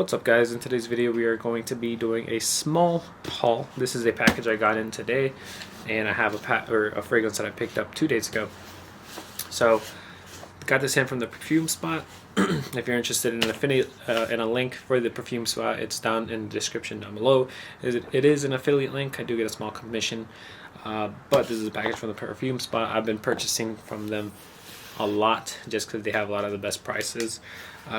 What's up, guys? In today's video we are going to be doing a small haul. This is a package I got in today, and I have a fragrance that I picked up 2 days ago. So got this in from the perfume spot. If you're interested in an affiliate and a link for the perfume spot, it's down in the description down below. It is an affiliate link. I do get a small commission, but this is a package from the perfume spot. I've been purchasing from them a lot just because they have a lot of the best prices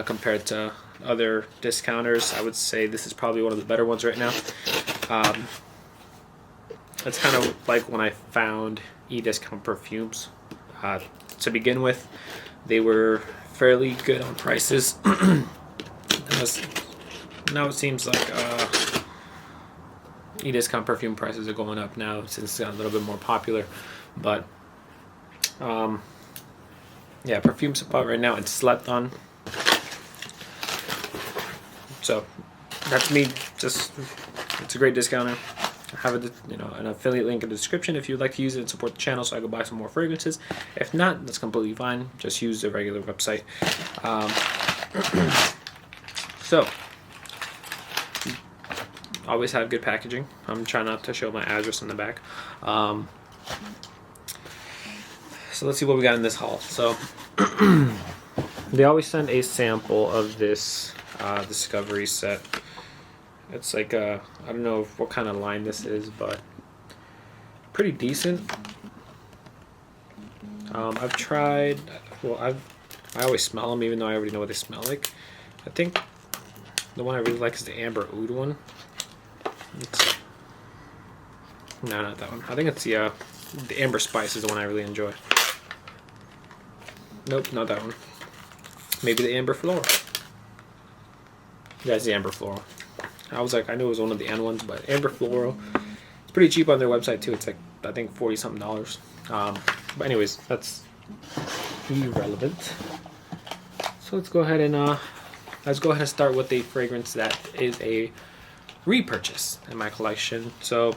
compared to other discounters. I would say this is probably one of the better ones right now. It's kind of like when I found e-discount perfumes. To begin with, they were fairly good on prices. Now it seems like e-discount perfume prices are going up now since it's gotten a little bit more popular. But yeah, perfume spot right now, it's slept on. So that's me. Just, it's a great discounter. I have an affiliate link in the description if you'd like to use it and support the channel so I can buy some more fragrances. If not, that's completely fine. Just use the regular website. So always have good packaging. I'm trying not to show my address in the back. So let's see what we got in this haul. So they always send a sample of this Discovery set. It's like I don't know what kind of line this is, but pretty decent. I've tried. Well, I always smell them, even though I already know what they smell like. I think the one I really like is the Amber Oud one. No, not that one. I think it's the Amber Spice is the one I really enjoy. Nope, not that one. Maybe the Amber Floral. Yeah, it's the Amber Floral. I was like, I knew it was one of the N ones, but Amber Floral. It's pretty cheap on their website too. It's like, I think $40 something. But anyways, that's irrelevant. So let's go ahead and start with a fragrance that is a repurchase in my collection. So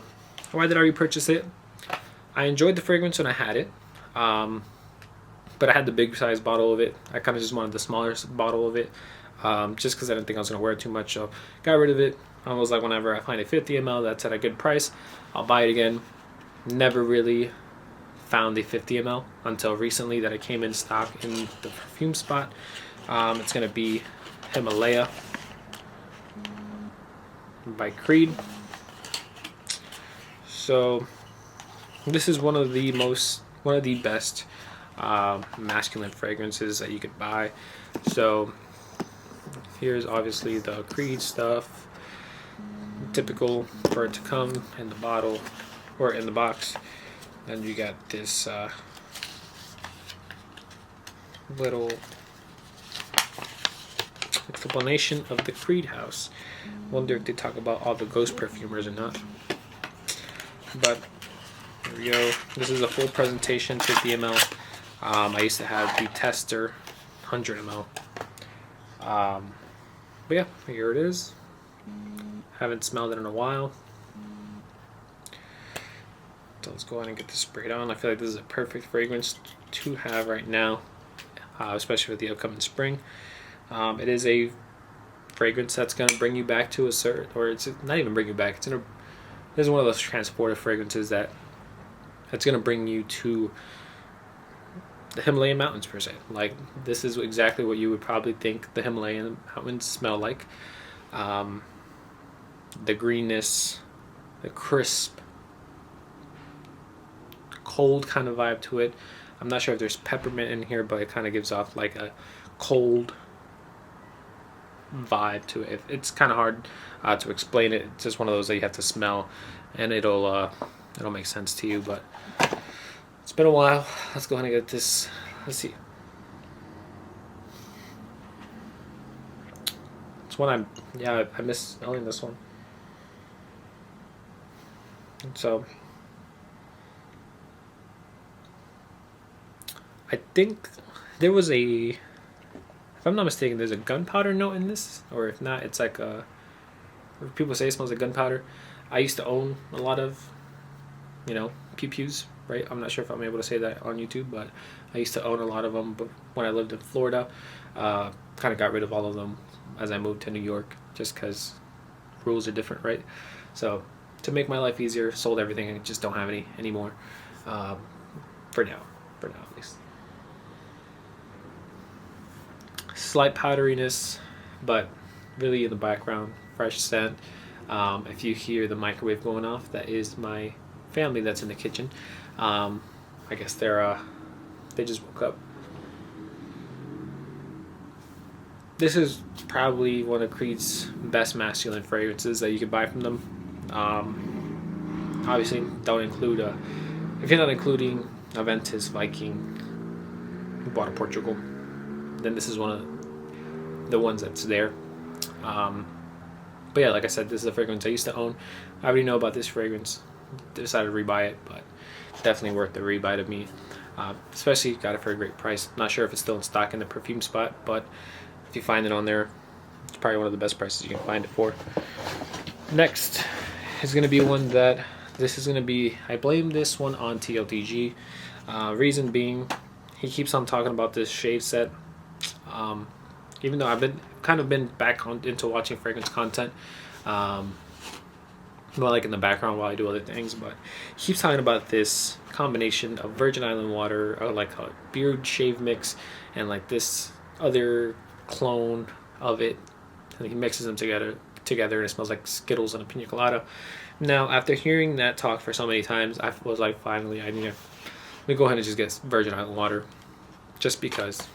why did I repurchase it? I enjoyed the fragrance when I had it, but I had the big size bottle of it. I kind of just wanted the smaller bottle of it. Just because I didn't think I was going to wear it too much, so got rid of it. I was like, whenever I find a 50 ml that's at a good price, I'll buy it again. Never really found the 50 ml until recently that it came in stock in the perfume spot. It's going to be Himalaya by Creed. So this is one of the best masculine fragrances that you could buy. So here's obviously the Creed stuff, typical for it to come in the bottle or in the box. Then you got this little explanation of the Creed house. Wonder if they talk about all the ghost perfumers or not. But here we go. This is a full presentation, 50 ml. I used to have the tester, 100 ml. But yeah, here it is. Haven't smelled it in a while. So let's go ahead and get this sprayed on. I feel like this is a perfect fragrance to have right now, especially with the upcoming spring. It is a fragrance that's going to bring you back to a certain, or it's not even bring you back. It's one of those transportive fragrances that's going to bring you to the Himalayan mountains per se. Like, this is exactly what you would probably think the Himalayan mountains smell like. The greenness, the crisp, cold kind of vibe to it. I'm not sure if there's peppermint in here, but it kind of gives off like a cold vibe to it. It's kind of hard to explain it. It's just one of those that you have to smell, and it'll make sense to you. But it's been a while. Let's go ahead and get this. Let's see. It's one I miss smelling this one. So I think there was if I'm not mistaken, there's a gunpowder note in this, or if not, it's like people say it smells like gunpowder. I used to own a lot of, pew-pews, right? I'm not sure if I'm able to say that on YouTube, but I used to own a lot of them. But when I lived in Florida, kind of got rid of all of them as I moved to New York. just because rules are different, right? So to make my life easier, sold everything and just don't have any anymore. For now at least. Slight powderiness, but really in the background, fresh scent. If you hear the microwave going off, that is my family that's in the kitchen. I guess they just woke up. This is probably one of Creed's best masculine fragrances that you can buy from them. Obviously, don't include if you're not including Aventus, Viking, Bought in Portugal, then this is one of the ones that's there. But yeah, like I said, this is a fragrance I used to own. I already know about this fragrance. Decided to rebuy it, but definitely worth the rebuy to me. Especially got it for a great price. Not sure if it's still in stock in the perfume spot, but if you find it on there, it's probably one of the best prices you can find it for. Next is going to be one that I blame this one on TLTG. Reason being, he keeps on talking about this shave set. Even though I've been back into watching fragrance content, more like in the background while I do other things, but he keeps talking about this combination of Virgin Island water, or like a beard shave mix, and like this other clone of it, and he mixes them together and it smells like Skittles and a pina colada. Now, after hearing that talk for so many times, I was like, finally, let me go ahead and just get Virgin Island water, just because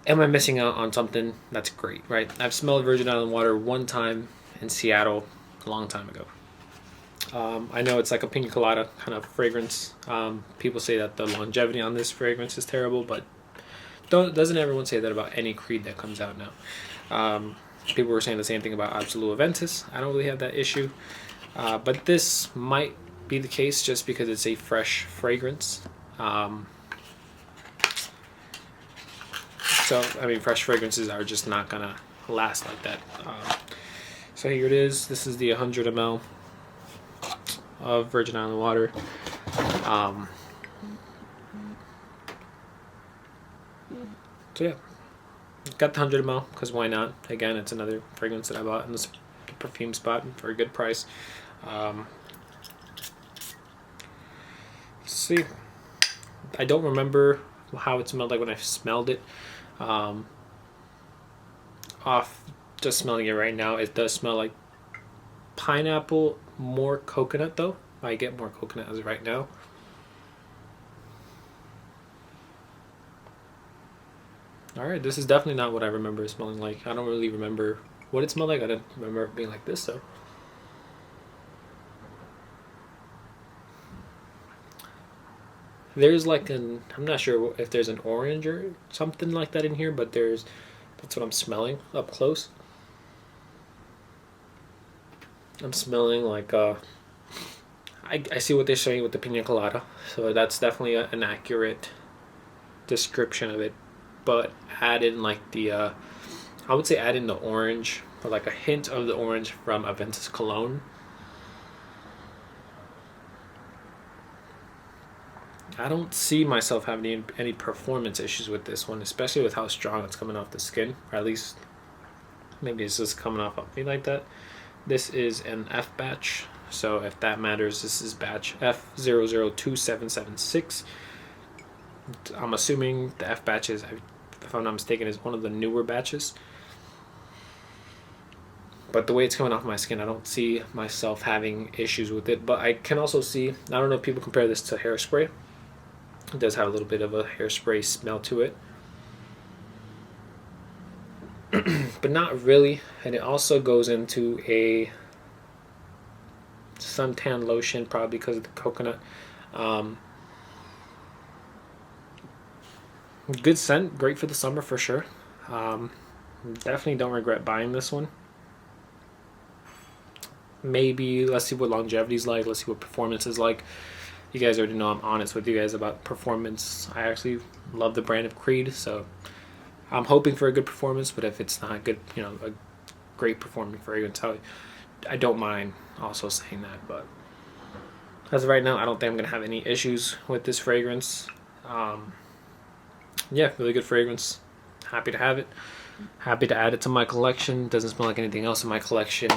am I missing out on something that's great, right? I've smelled Virgin Island water one time in Seattle a long time ago. I know it's like a pina colada kind of fragrance. People say that the longevity on this fragrance is terrible, but doesn't everyone say that about any Creed that comes out now? People were saying the same thing about Absolute Aventus. I don't really have that issue. But this might be the case just because it's a fresh fragrance. So, I mean, fresh fragrances are just not going to last like that. So here it is. This is the 100 ml of Virgin Island water. So yeah, got the 100 ml because why not? Again, it's another fragrance that I bought in the perfume spot for a good price. Let's see. I don't remember how it smelled like when I smelled it. Off just smelling it right now, it does smell like pineapple, more coconut though. I get more coconut as of right now. Alright, this is definitely not what I remember it smelling like. I don't really remember what it smelled like. I didn't remember it being like this though. There's like I'm not sure if there's an orange or something like that in here, but that's what I'm smelling up close. I'm smelling like I see what they're saying with the pina colada, so that's definitely an accurate description of it. But add in like I would say add in the orange, or like a hint of the orange from Aventus Cologne. I don't see myself having any performance issues with this one, especially with how strong it's coming off the skin, or at least maybe it's just coming off of me like that. This is an F batch, so if that matters, this is batch F002776. I'm assuming the F batch is, if I'm not mistaken, is one of the newer batches. But the way it's coming off my skin, I don't see myself having issues with it. But I can also see, I don't know if people compare this to hairspray. It does have a little bit of a hairspray smell to it. But not really. And it also goes into a suntan lotion, probably because of the coconut. Good scent, great for the summer for sure. Definitely don't regret buying this one. Maybe let's see what longevity is like. Let's see what performance is like. You guys already know I'm honest with you guys about performance. I actually love the brand of Creed, so I'm hoping for a good performance. But if it's not good, a great performing fragrance, I don't mind also saying that. But as of right now, I don't think I'm gonna have any issues with this fragrance. Yeah, really good fragrance. Happy to have it. Happy to add it to my collection. Doesn't smell like anything else in my collection.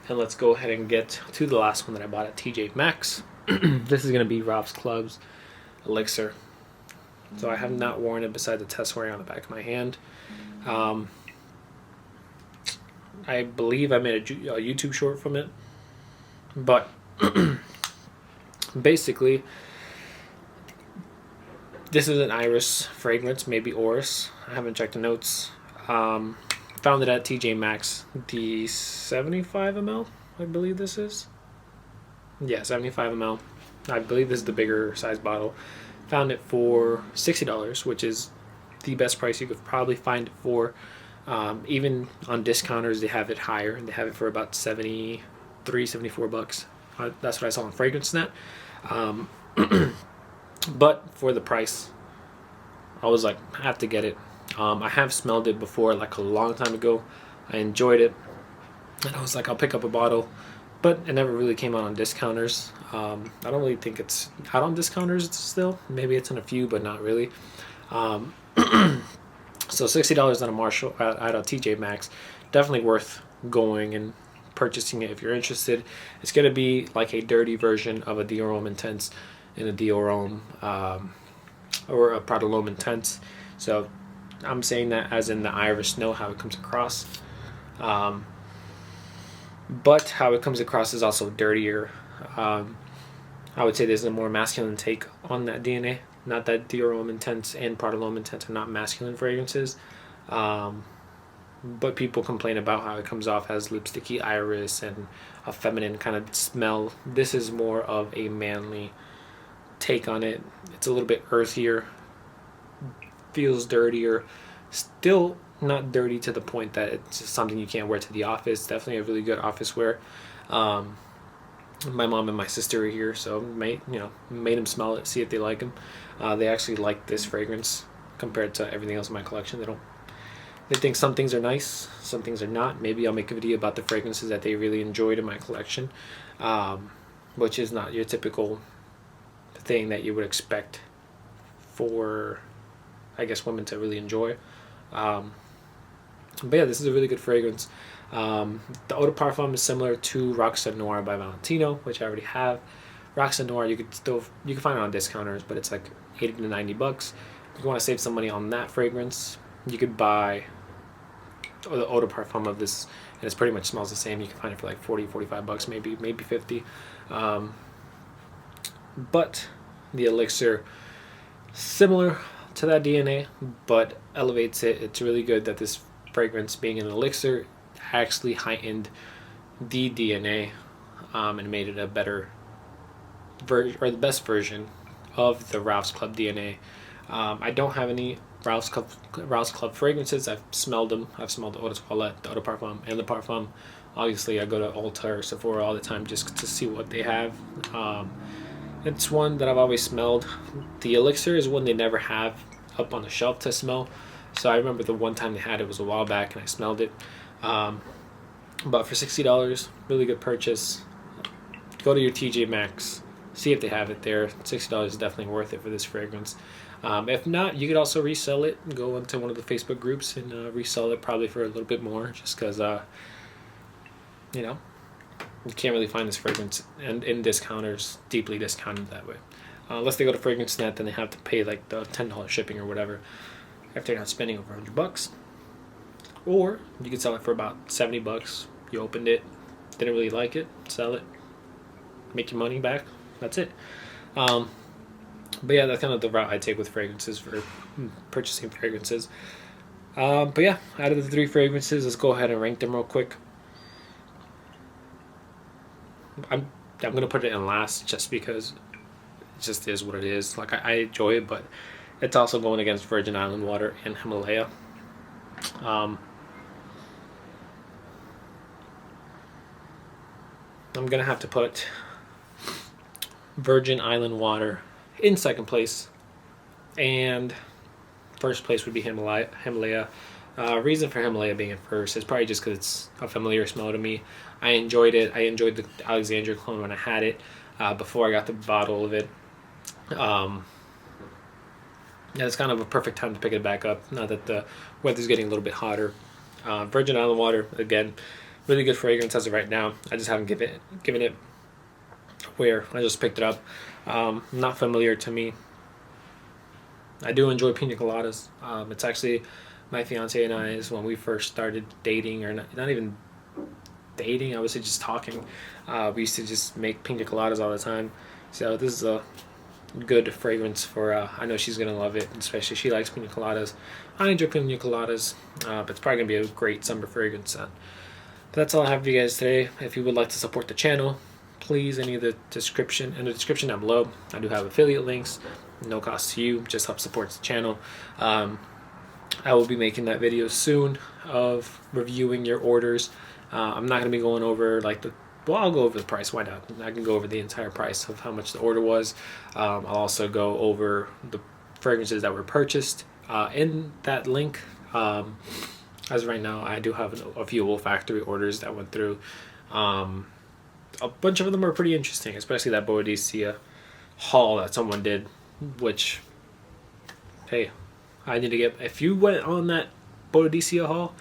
And let's go ahead and get to the last one that I bought at TJ Maxx. This is going to be Ralph's Club's Elixir. So I have not worn it besides the test wearing on the back of my hand. I believe I made a YouTube short from it. But basically, this is an iris fragrance, maybe Oris. I haven't checked the notes. Found it at TJ Maxx. The 75 ml, I believe this is. Yeah, 75 ml. I believe this is the bigger size bottle. Found it for $60, which is the best price you could probably find it for. Even on discounters, they have it higher. They have it for about $73, $74. That's what I saw on FragranceNet. But for the price, I was like, I have to get it. I have smelled it before, like a long time ago. I enjoyed it, and I was like, I'll pick up a bottle, but it never really came out on discounters. I don't really think it's out on discounters still. Maybe it's in a few, but not really. So $60 at a Marshall at a TJ Maxx, definitely worth going and purchasing it if you're interested. It's gonna be like a dirty version of a Dior Homme Intense and a Dior Homme or a Prada L'Homme Intense. So I'm saying that as in the iris know how it comes across. But how it comes across is also dirtier. I would say there's a more masculine take on that DNA. Not that Dior Homme Intense and Prada L'Homme Intense are not masculine fragrances. But people complain about how it comes off as lipsticky iris and a feminine kind of smell. This is more of a manly take on it. It's a little bit earthier, feels dirtier, still not dirty to the point that it's something you can't wear to the office. Definitely a really good office wear. My mom and my sister are here, so made them smell it, see if they like them. They actually like this fragrance compared to everything else in my collection. They think some things are nice, some things are not. Maybe I'll make a video about the fragrances that they really enjoyed in my collection, which is not your typical thing that you would expect for, I guess, women to really enjoy. But yeah, this is a really good fragrance. The eau de parfum is similar to Rockstar Noir by Valentino, which I already have. Rockstar Noir you can find it on discounters, but it's like $80 to $90. If you want to save some money on that fragrance, you could buy the eau de parfum of this, and it pretty much smells the same. You can find it for like $40, $45, maybe 50. But the Elixir, similar to that DNA, but elevates it. It's really good that this fragrance, being an Elixir, actually heightened the DNA and made it a better version, or the best version of the Ralph's Club DNA. I don't have any Ralph's Club fragrances. I've smelled them. I've smelled the eau de toilette, the eau de parfum, and the parfum. Obviously, I go to Ulta or Sephora all the time just to see what they have. It's one that I've always smelled. The Elixir is one they never have up on the shelf to smell. So I remember the one time they had it was a while back, and I smelled it. But for $60, really good purchase. Go to your TJ Maxx, see if they have it there. $60 is definitely worth it for this fragrance. If not, you could also resell it. Go into one of the Facebook groups and resell it probably for a little bit more, just because you can't really find this fragrance in discounters, deeply discounted that way. Unless they go to FragranceNet, then they have to pay like the $10 shipping or whatever if they're not spending over $100. Or you could sell it for about $70. You opened it, didn't really like it, sell it, make your money back. That's it. But yeah, that's kind of the route I take with fragrances for purchasing fragrances. But yeah, out of the 3 fragrances, let's go ahead and rank them real quick. I'm gonna put it in last just because it just is what it is. Like I enjoy it, but it's also going against Virgin Island Water and Himalaya. I'm gonna have to put Virgin Island Water in second place, and first place would be Himalaya. Reason for Himalaya being in first is probably just because it's a familiar smell to me. I enjoyed it. I enjoyed the Alexandria cologne when I had it before I got the bottle of it. yeah, it's kind of a perfect time to pick it back up now that the weather's getting a little bit hotter. Virgin Island water, again, really good fragrance as of right now. I just haven't given it where I just picked it up. Not familiar to me. I do enjoy pina coladas. It's actually my fiance and I's when we first started dating, or not even dating, I would say just talking. We used to just make pina coladas all the time. So this is a good fragrance for, I know she's going to love it, especially she likes pina coladas. I enjoy pina coladas, but it's probably going to be a great summer fragrance. But that's all I have for you guys today. If you would like to support the channel, please, in the description down below, I do have affiliate links. No cost to you, just help support the channel. I will be making that video soon of reviewing your orders. I'm not going to be going over I'll go over the price. Why not? I can go over the entire price of how much the order was. I'll also go over the fragrances that were purchased in that link. As of right now, I do have a few olfactory orders that went through. A bunch of them are pretty interesting, especially that Boadicea haul that someone did, which, hey, I need to get, if you went on that Boadicea haul,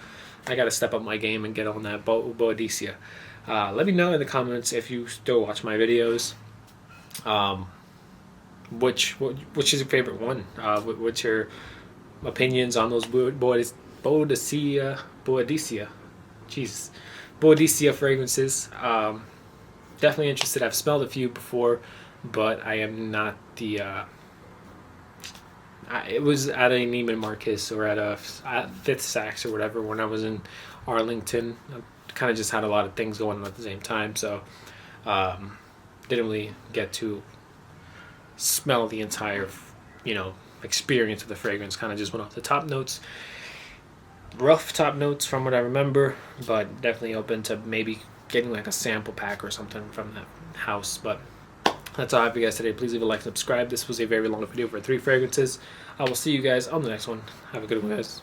I got to step up my game and get on that Boadicea. Let me know in the comments if you still watch my videos. Which is your favorite one? What's your opinions on those Boadicea fragrances? Definitely interested. I've smelled a few before, but I am not the it was at a Neiman Marcus or at Fifth Saks or whatever when I was in Arlington. I kind of just had a lot of things going on at the same time, so didn't really get to smell the entire experience of the fragrance. Kind of just went off the top notes, rough top notes from what I remember, but definitely open to maybe getting like a sample pack or something from that house. But that's all I have for you guys today. Please leave a like and subscribe. This was a very long video for 3 fragrances. I will see you guys on the next one. Have a good one, guys.